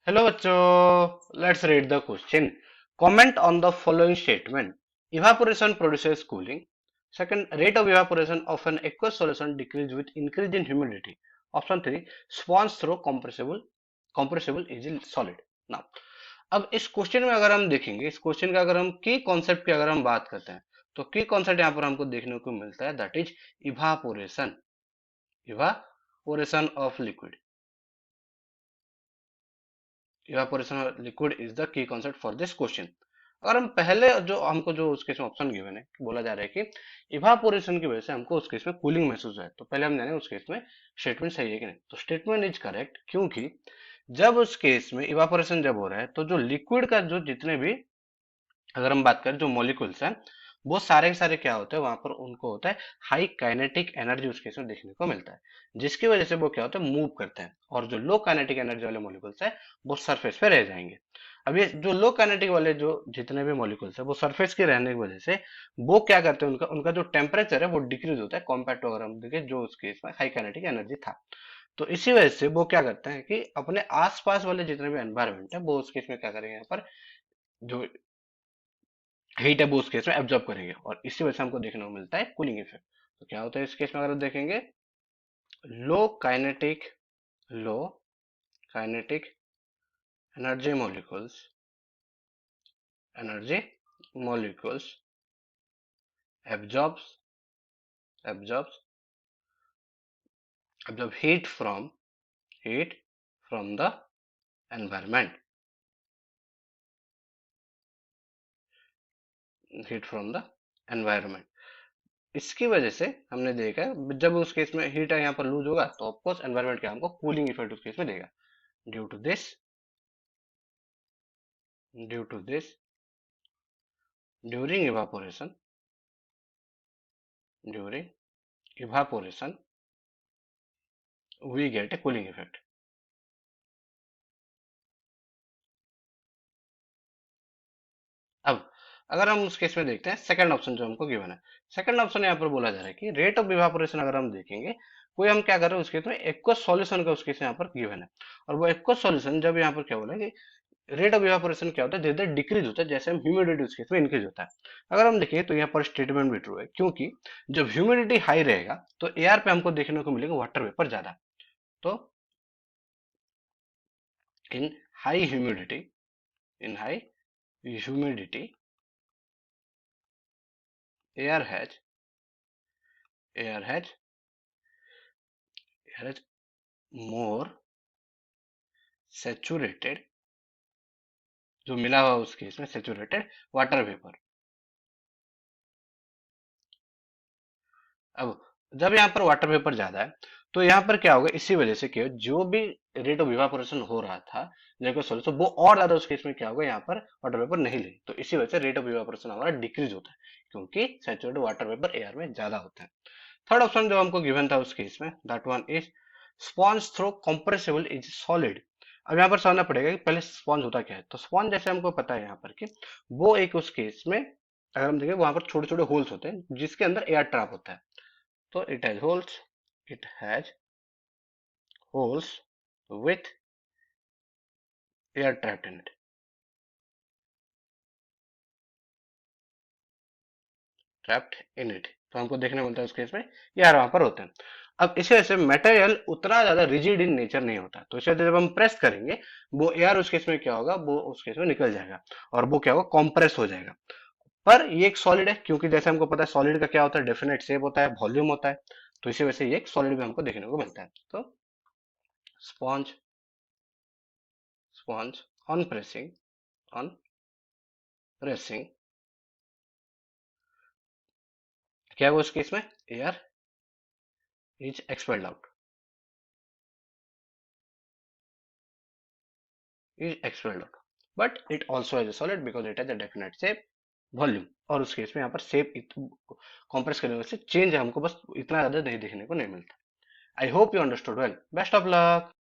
Hello बच्चों, let's read the question. Comment on the following statement. Evaporation produces cooling. Second, rate of evaporation of an aqueous solution decrease with increase in humidity. Option 3, sponge through compressible is solid. Now, अब इस question में अगर हम देखेंगे, इस question का अगर हम की कॉन्सेप्ट की अगर हम बात करते हैं, तो की कॉन्सेप्ट यहाँ पर हमको देखने को मिलता है, that is evaporation. Evaporation of liquid. Evaporation of liquid is the key concept for this question. अगर हम पहले जो हमको जो उस केस में ऑप्शन गिवन है, बोला जा रहा है कि इवापोरेशन की वजह से हमको उस केस में कूलिंग महसूस है, तो पहले हम जाने उस केस में स्टेटमेंट सही है कि नहीं. तो स्टेटमेंट इज करेक्ट, क्योंकि जब उस केस में इवापोरेशन जब हो रहा है, तो जो लिक्विड का जो जितने भी, अगर हम बात करें जो मॉलिक्यूल्स हैं, वो सारे के सारे क्या होते हैं, वहां पर उनको होता है हाई काइनेटिक एनर्जी उस केस में देखने को मिलता है, जिसकी वजह से वो क्या होता है, मूव करते हैं. और जो लो काइनेटिक एनर्जी वाले मॉलिक्यूल्स है, वो सरफेस पे रह जाएंगे. अब ये जो लो काइनेटिक वाले जो जितने भी मॉलिक्यूल्स है, वो सरफेस के रहने की वजह से वो क्या करते हैं, उनका उनका जो टेम्परेचर है वो डिक्रीज होता है कंपेयर टू, अगर हम देखें जो उस केस में हाई काइनेटिक एनर्जी था. तो इसी वजह से वो क्या करते हैं कि अपने आसपास वाले जितने भी एनवायरमेंट है, वो उस केस में क्या करेंगे, यहाँ पर जो हीट है वो उस केस में एब्जॉर्ब करेंगे, और इसी वजह से हमको देखने को मिलता है कूलिंग इफेक्ट. तो क्या होता है इस केस में, अगर आप देखेंगे, low kinetic low kinetic energy molecules energy molecules absorbs absorbs absorb heat from the environment heat from the environment. इसकी वजह से हमने देखा है, जब उस केस में हीट यहाँ पर लूज होगा, तो ऑफकोर्स एनवायरमेंट क्या हमको कूलिंग इफेक्ट उस केस में देगा. Due to this due to this during evaporation during evaporation we get a cooling effect. अब अगर हम उस केस में देखते हैं सेकंड ऑप्शन जो हमको गिवन है, सेकंड ऑप्शन यहाँ पर बोला जा रहा है कि रेट ऑफ इवापोरेशन अगर हम देखेंगे, कोई हम क्या कर रहे हैं उस केस में, एक्वस सॉल्यूशन का उस केस यहाँ पर गिवन है. और वो एक्वस सॉल्यूशन जब यहाँ पर क्या बोला है कि रेट ऑफ इवापोरेशन क्या होता है, धीरे धीरे डिक्रीज होता है जैसे हम ह्यूमिडिटी उस केस में इंक्रीज होता है. अगर हम देखें तो यहाँ पर स्टेटमेंट भी ट्रू है, क्योंकि जब ह्यूमिडिटी हाई रहेगा तो एयर पे हमको देखने को मिलेगा वाटर वेपर ज्यादा. तो इन high humidity in high humidity air has air has air has more saturated, जो मिला हुआ उस केस में सेचुरेटेड वाटर वेपर. अब जब यहाँ पर वाटर वेपर ज्यादा है, तो यहाँ पर क्या होगा, इसी वजह से क्या जो भी रेट ऑफ इवापोरेशन हो रहा था जैसे सोल्यूशन, वो और ज्यादा उस केस में क्या होगा, यहाँ पर वाटर वेपर नहीं ले, तो इसी वजह से रेट ऑफ इवापोरेशन हमारा डिक्रीज होता है, क्योंकि सेचुरेटेड वाटर वेपर एयर में ज्यादा होता है. थर्ड ऑप्शन जो हमको गिवन था उस केस में, that one is sponge though compressible is solid. अब यहाँ पर समझना पड़ेगा कि पहले स्पॉन्ज होता क्या है. तो स्पॉन्ज जैसे हमको पता है यहाँ पर कि वो एक उस केस में, अगर हम देखें, वहां पर छोटे छोटे होल्स होते हैं जिसके अंदर एयर ट्रैप होता है. तो it has holes with air trapped in it. Trapped in it. तो हमको देखने को मिलता है उस केस में यार वहां पर होते हैं. अब इसी वजह से मटेरियल उतना ज्यादा रिजिड इन नेचर नहीं होता, तो इसे जब हम प्रेस करेंगे, वो एयर उस केस में क्या होगा, वो उस केस में निकल जाएगा, और वो क्या होगा, कॉम्प्रेस हो जाएगा. पर ये एक सॉलिड है, क्योंकि जैसे हमको पता है सॉलिड का क्या होता है, डेफिनेट शेप होता है, वॉल्यूम होता है. तो इसी वजह से ये एक सॉलिड भी हमको देखने को मिलता है. तो स्पॉन्ज स्पॉन्ज ऑन प्रेसिंग क्या होगा उस केस में, air is expelled out is expelled out, but it also has a solid because it has a definite shape, volume. और उस केस में यहाँ पर शेप कॉम्प्रेस करने से चेंज हमको बस इतना ज्यादा नहीं देखने को नहीं मिलता. I hope you understood well. Best of luck.